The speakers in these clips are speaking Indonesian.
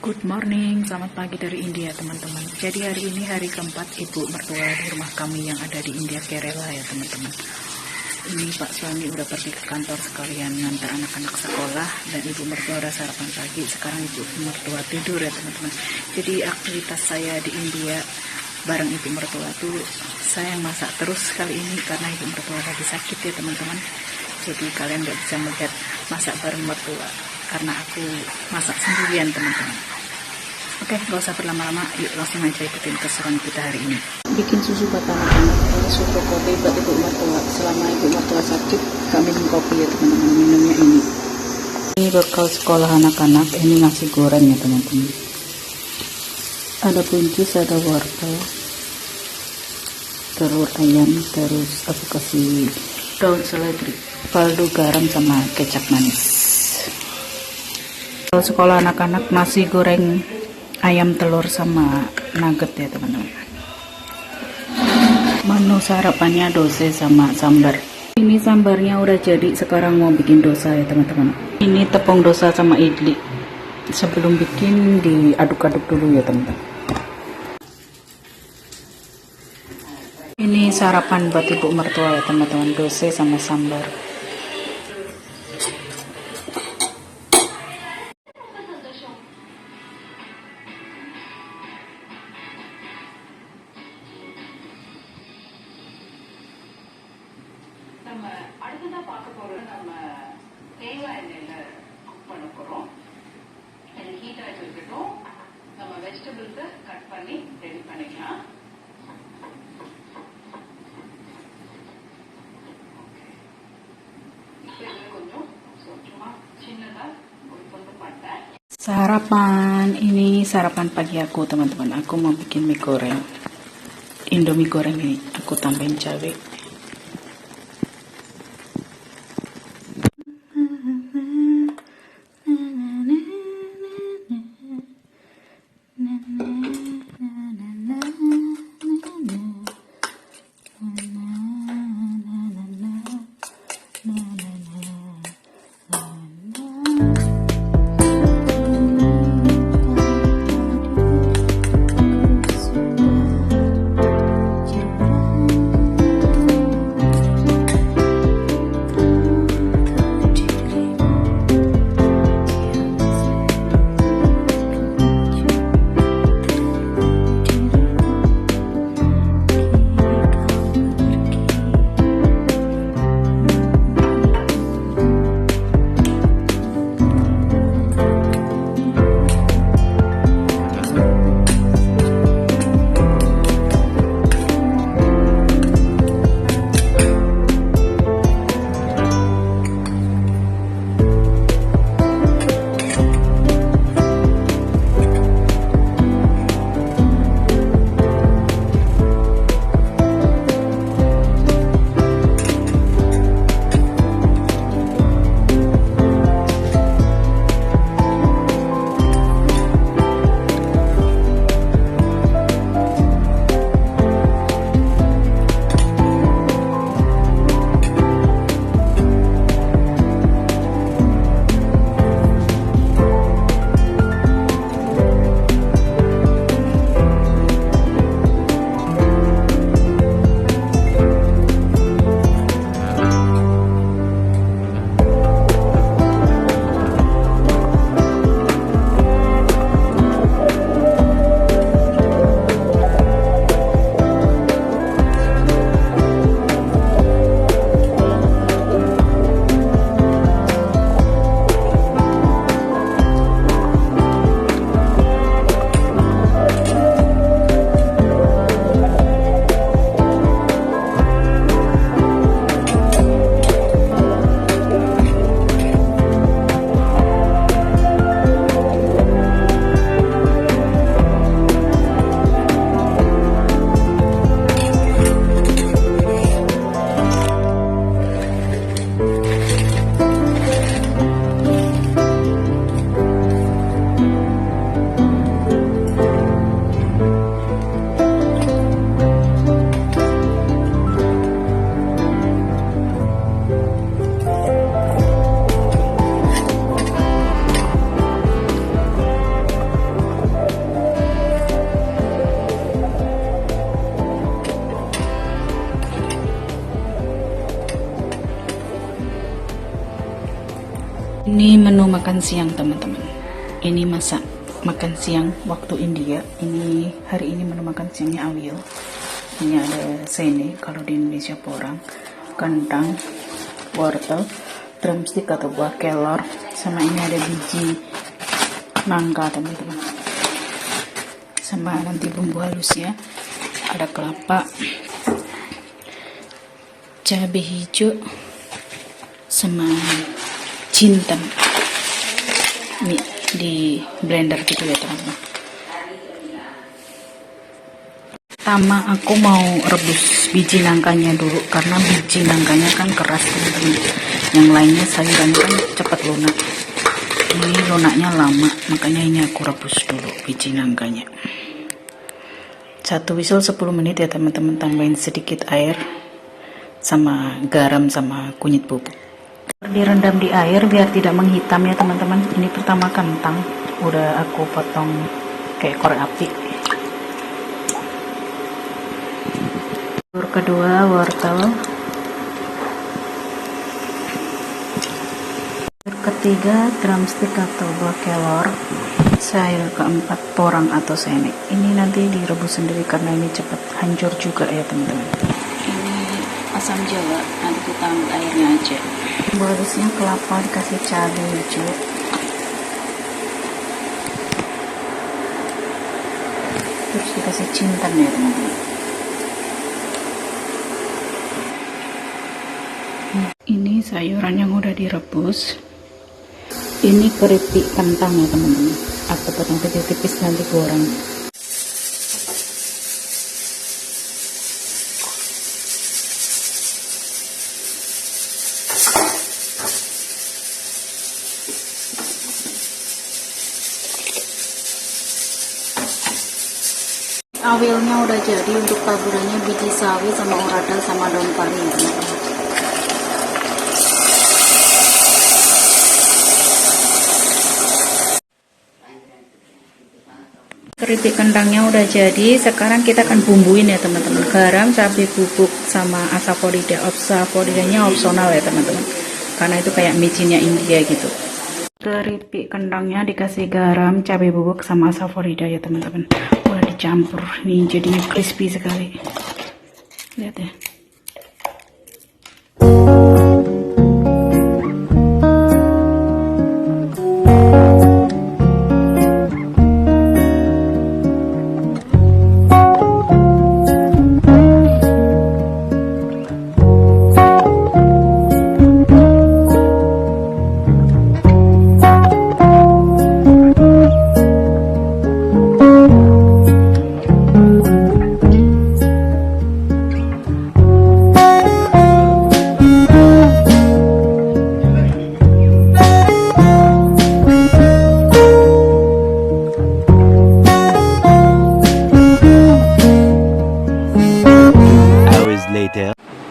Good morning, selamat pagi dari India teman-teman. Jadi hari ini hari keempat ibu mertua di rumah kami yang ada di India, Kerala ya teman-teman. Ini Pak suami udah pergi ke kantor sekalian ngantar anak-anak sekolah dan ibu mertua udah sarapan pagi. Sekarang ibu mertua tidur ya teman-teman. Jadi aktivitas saya di India bareng ibu mertua tuh saya yang masak terus kali ini karena ibu mertua lagi sakit ya teman-teman. Jadi kalian gak bisa melihat masak bareng mertua karena aku masak sendirian teman-teman. Oke, gak usah berlama-lama, yuk langsung aja ikutin keseruan kita hari ini. Bikin susu buat anak-anak, ini susu kopi buat ibu mertua. Selama ibu mertua sakit, kami minum kopi ya teman-teman, minumnya ini. Ini bekal sekolah anak-anak, ini nasi goreng ya teman-teman. Ada buncis, ada wortel, telur ayam, terus aku kasih daun seledri, kaldu, garam, sama kecap manis. Kalau sekolah anak-anak nasi goreng ayam telur sama nugget ya teman-teman. Menu sarapannya dosa sama sambar. Ini sambarnya udah jadi, sekarang mau bikin dosa ya teman-teman. Ini tepung dosa sama idli. Sebelum bikin diaduk-aduk dulu ya teman-teman. Ini sarapan buat ibu mertua ya teman-teman, dosa sama sambar. நம்ம அடுத்ததா பார்க்க போறது நம்ம தேங்காய் எண்ணெயில குக் பண்ண போறோம். அது ஹீட் ஆயிட்டு இருக்கட்டும். நம்ம வெஜிடபிள்ஸை கட் பண்ணி ரெடி பண்ணிக்கலாம். இப்போ இதுல கொஞ்சம் சும்மா சின்னதா ஒரு கொஞ்சம் பட்டை. Sarapan ini sarapan pagi aku teman-teman. Aku mau bikin mie goreng, Indomie goreng ini. Aku tambahin cabai. Menu makan siang teman-teman. Ini masak makan siang waktu India. Ini hari ini menu makan siangnya awil. Ini ada sene kalau di Indonesia porang, kentang, wortel, drumstick atau buah kelor, sama ini ada biji nangka teman-teman. Sama nanti bumbu halusnya ada kelapa, cabai hijau, sama jinten. Ini di blender gitu ya teman-teman. Pertama aku mau rebus biji nangkanya dulu karena biji nangkanya kan keras teman-teman. Yang lainnya sayuran kan cepat lunak. Ini lunaknya lama, makanya ini aku rebus dulu biji nangkanya. 1 whistle 10 menit ya teman-teman, tambahin sedikit air sama garam sama kunyit bubuk. Direndam di air biar tidak menghitam ya teman-teman. Ini pertama kentang udah aku potong kayak korek api. Sayur kedua wortel. Sayur ketiga drumstick atau buah kelor. Sayur keempat porang atau sene. Ini nanti direbus sendiri karena ini cepat hancur juga ya teman-teman. Ini asam jawa, nanti kita ambil airnya aja. Halusnya kelapa dikasih cabai hijau, terus dikasih jinten ya teman-teman. Ini sayuran yang udah direbus. Ini keripik kentang ya teman-teman, aku potong kecil tipis nanti goreng. Awilnya udah jadi, untuk taburannya biji sawi sama orada sama daun pari ya teman-teman. Keripik kentangnya udah jadi, sekarang kita akan bumbuin ya teman-teman. Garam, cabai bubuk sama asafoetida. Asafoetidanya opsional ya teman-teman, karena itu kayak micinnya India gitu. Keripik kentangnya dikasih garam, cabai bubuk sama asafoetida ya teman-teman. Udah dicampur, nih jadinya crispy sekali. Lihat ya.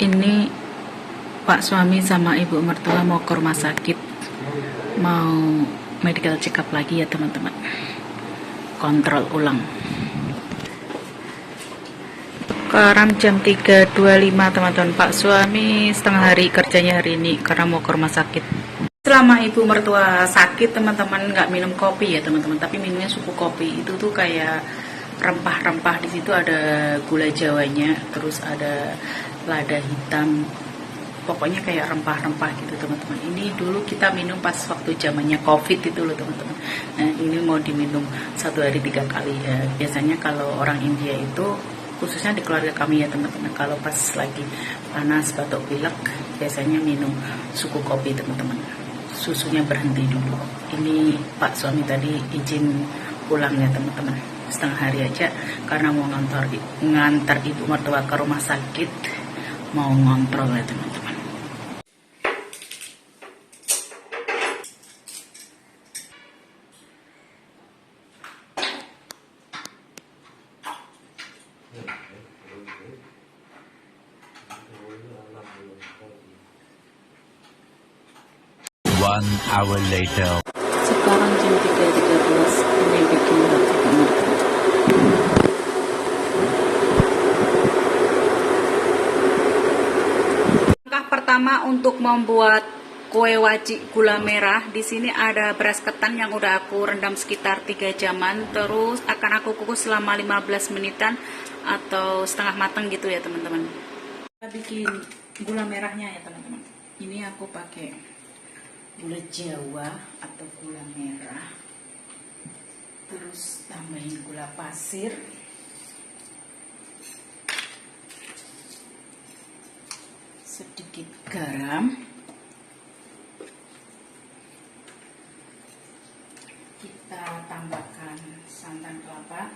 Ini Pak suami sama ibu mertua mau ke rumah sakit, mau medical check up lagi ya teman-teman, kontrol ulang. Sekarang jam 3.25 teman-teman. Pak suami setengah hari kerjanya hari ini karena mau ke rumah sakit. Selama ibu mertua sakit teman-teman nggak minum kopi ya teman-teman, tapi minumnya susu kopi. Itu tuh kayak rempah-rempah, di situ ada gula jawanya, terus ada lada hitam, pokoknya kayak rempah-rempah gitu teman-teman. Ini dulu kita minum pas waktu zamannya COVID itu loh teman-teman. Nah ini mau diminum 1 hari 3 kali ya. Biasanya kalau orang India itu, khususnya di keluarga kami ya teman-teman, kalau pas lagi panas batuk pilek biasanya minum susu kopi teman-teman. Susunya berhenti dulu. Ini Pak suami tadi izin pulang ya teman-teman, setengah hari aja karena mau ngantar ibu mertua ke rumah sakit, mau ngontrol ya teman-teman. One hour later. Sekarang jam 3.13, ini bikin roti banget. Langkah pertama untuk membuat kue wajik gula merah. Di sini ada beras ketan yang udah aku rendam sekitar 3 jaman. Terus akan aku kukus selama 15 menitan atau setengah matang gitu ya teman-teman. Kita bikin gula merahnya ya teman-teman. Ini aku pakai gula Jawa atau gula merah. Terus tambahin gula pasir. Sedikit garam. Kita tambahkan santan kelapa.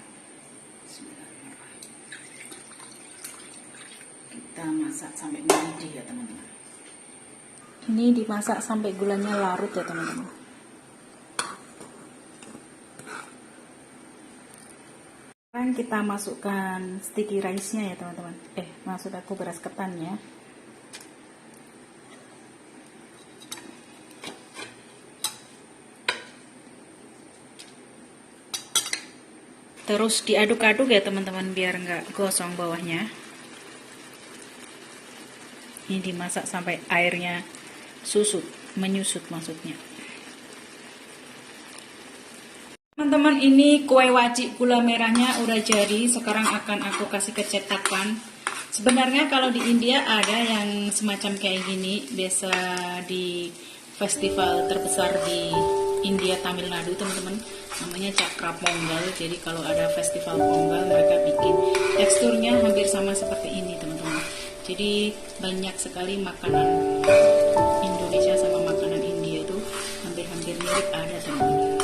Bismillahirrahmanirrahim. Kita masak sampai mendidih ya teman-teman. Ini dimasak sampai gulanya larut ya teman-teman. Sekarang kita masukkan sticky rice-nya ya teman-teman. Maksud aku beras ketannya. Terus diaduk-aduk ya teman-teman biar nggak gosong bawahnya. Ini dimasak sampai airnya menyusut maksudnya. Teman-teman, ini kue wajik gula merahnya udah jadi. Sekarang akan aku kasih ke cetakan. Sebenarnya kalau di India ada yang semacam kayak gini, biasa di festival terbesar di India, Tamil Nadu teman-teman, namanya Cakra Pongal. Jadi kalau ada festival Pongal mereka bikin, teksturnya hampir sama seperti ini teman-teman. Jadi banyak sekali makanan Indonesia sama makanan India itu hampir-hampir mirip ada teman-teman.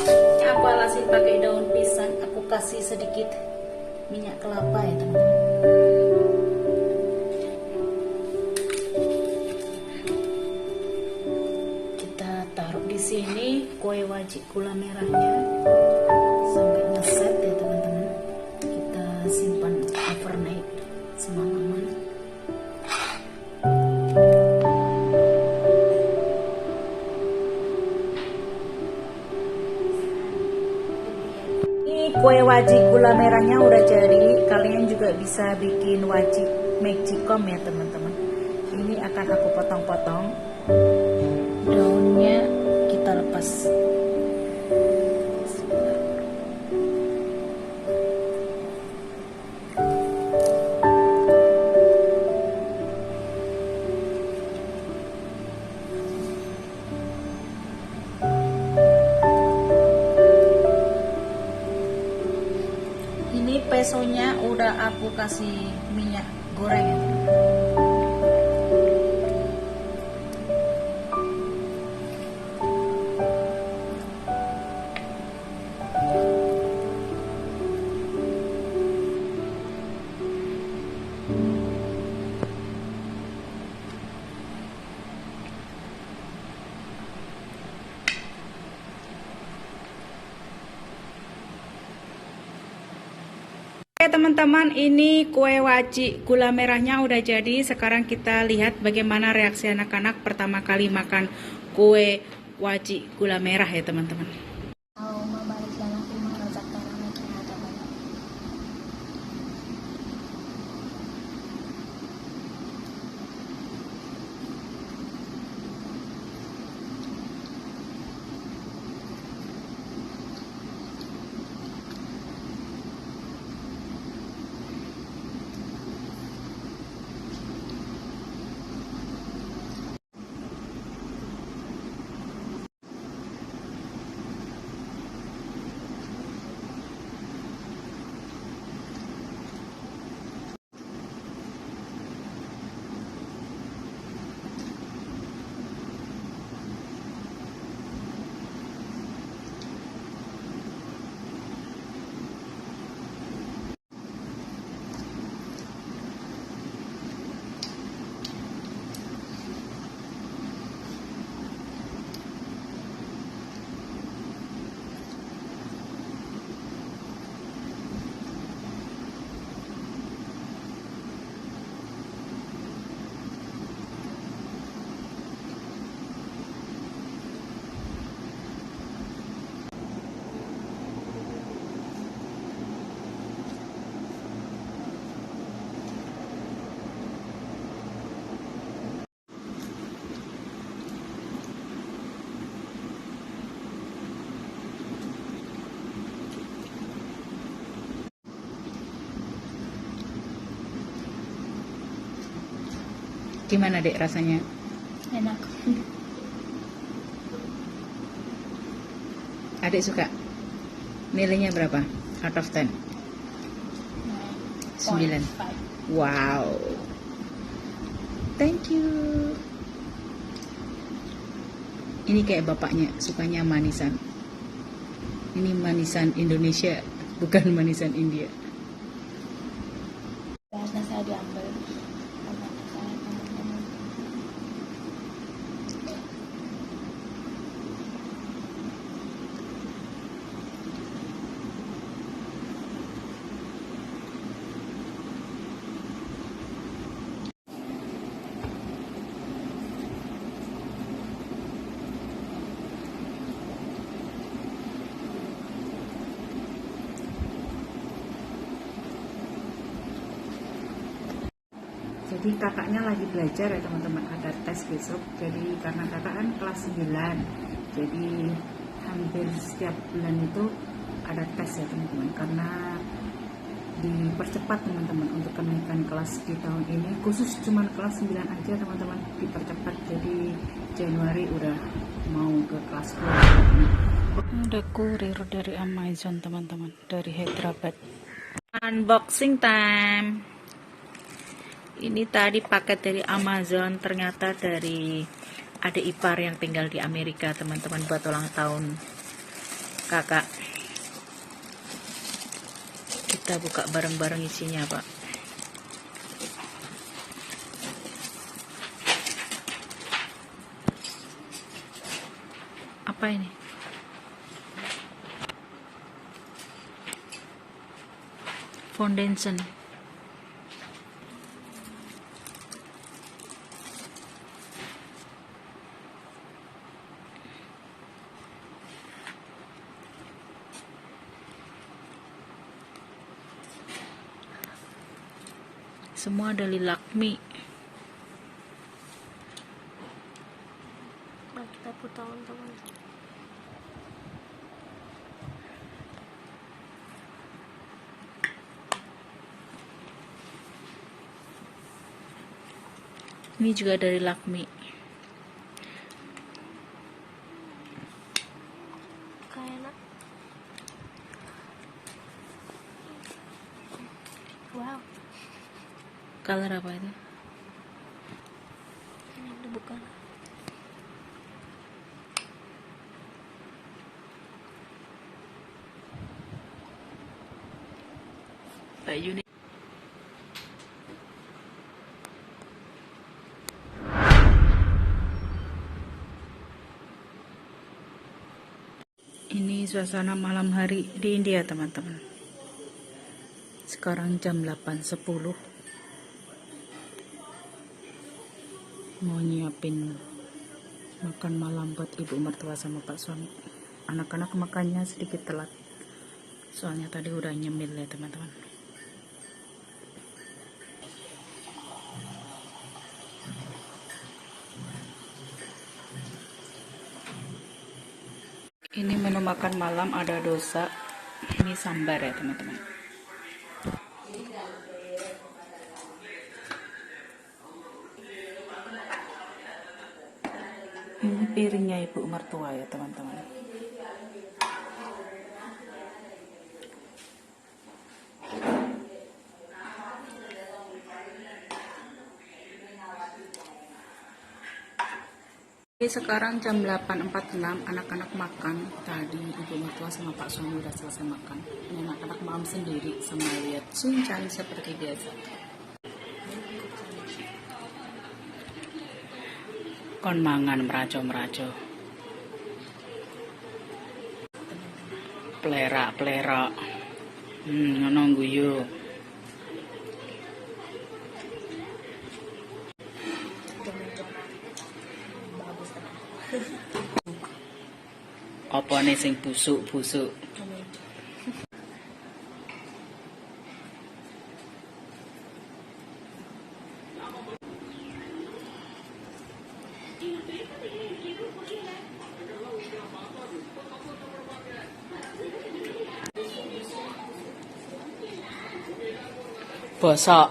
Aku alasin pakai daun pisang, aku kasih sedikit minyak kelapa ya teman-teman. Kita taruh di sini kue wajik gula merahnya sampai ngeset ya teman-teman. Kita simpan overnight semalaman. Kue wajik gula merahnya udah jadi. Kalian juga bisa bikin wajik magicom ya teman-teman. Ini akan aku potong-potong. Daunnya kita lepas. Ini pesonya udah aku kasih minyak goreng ya. Oke teman-teman, ini kue wajik gula merahnya udah jadi. Sekarang kita lihat bagaimana reaksi anak-anak pertama kali makan kue wajik gula merah ya teman-teman. Gimana dek rasanya? Enak. Adik suka? Nilainya berapa? Out of 10? 9. 9.5. Wow. Thank you. Ini kayak bapaknya, sukanya manisan. Ini manisan Indonesia, bukan manisan India. Karena saya diambil sama saya teman-teman. Jadi kakaknya lagi belajar ya teman-teman, ada tes besok. Jadi karena kakak kan kelas 9, jadi hampir setiap bulan itu ada tes ya teman-teman. Karena dipercepat teman-teman untuk kenaikan kelas di tahun ini, khusus cuman kelas 9 aja teman-teman, dipercepat. Jadi Januari udah mau ke kelas 10. Ada kurir dari Amazon teman-teman, dari Hyderabad. Unboxing time. Ini tadi paket dari Amazon, ternyata dari adik ipar yang tinggal di Amerika teman-teman, buat ulang tahun kakak. Kita buka bareng-bareng isinya pak. Apa ini? Foundation. Semua dari Lakmi. Nah, kita putar teman-teman. Ini juga dari Lakmi. Kayak enak. Wow. Color apa itu? Ini dibuka. Baju nih. Ini suasana malam hari di India teman-teman. Sekarang jam 8.10. Mau nyiapin makan malam buat ibu mertua sama pak suami. Anak-anak makannya sedikit telat, soalnya tadi udah nyemil ya teman-teman. Ini menu makan malam, ada dosa, ini sambar ya teman-teman. Ini piringnya ibu mertua ya teman-teman. Sekarang jam 8.46, anak-anak makan. Tadi ibu mertua sama pak suami udah selesai makan. Ini anak-anak malam sendiri sama lihat Sunshine seperti biasa. Kon mangan meraco-meraco. Plerak-plerak. Ngono guyu. Apa nih sing busuk-busuk? Bosok.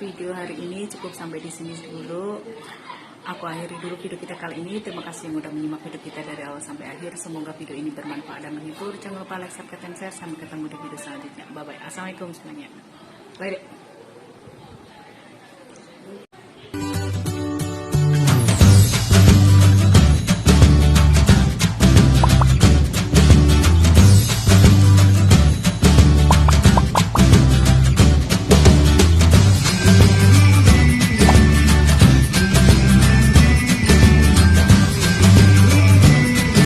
video hari ini cukup sampai di sini dulu. Aku akhiri dulu video kita kali ini. Terima kasih yang udah menyimak video kita dari awal sampai akhir. Semoga video ini bermanfaat dan menghibur. Jangan lupa like, subscribe, dan share. Sampai ketemu di video selanjutnya. Bye bye. Assalamualaikum semuanya. Bye deh.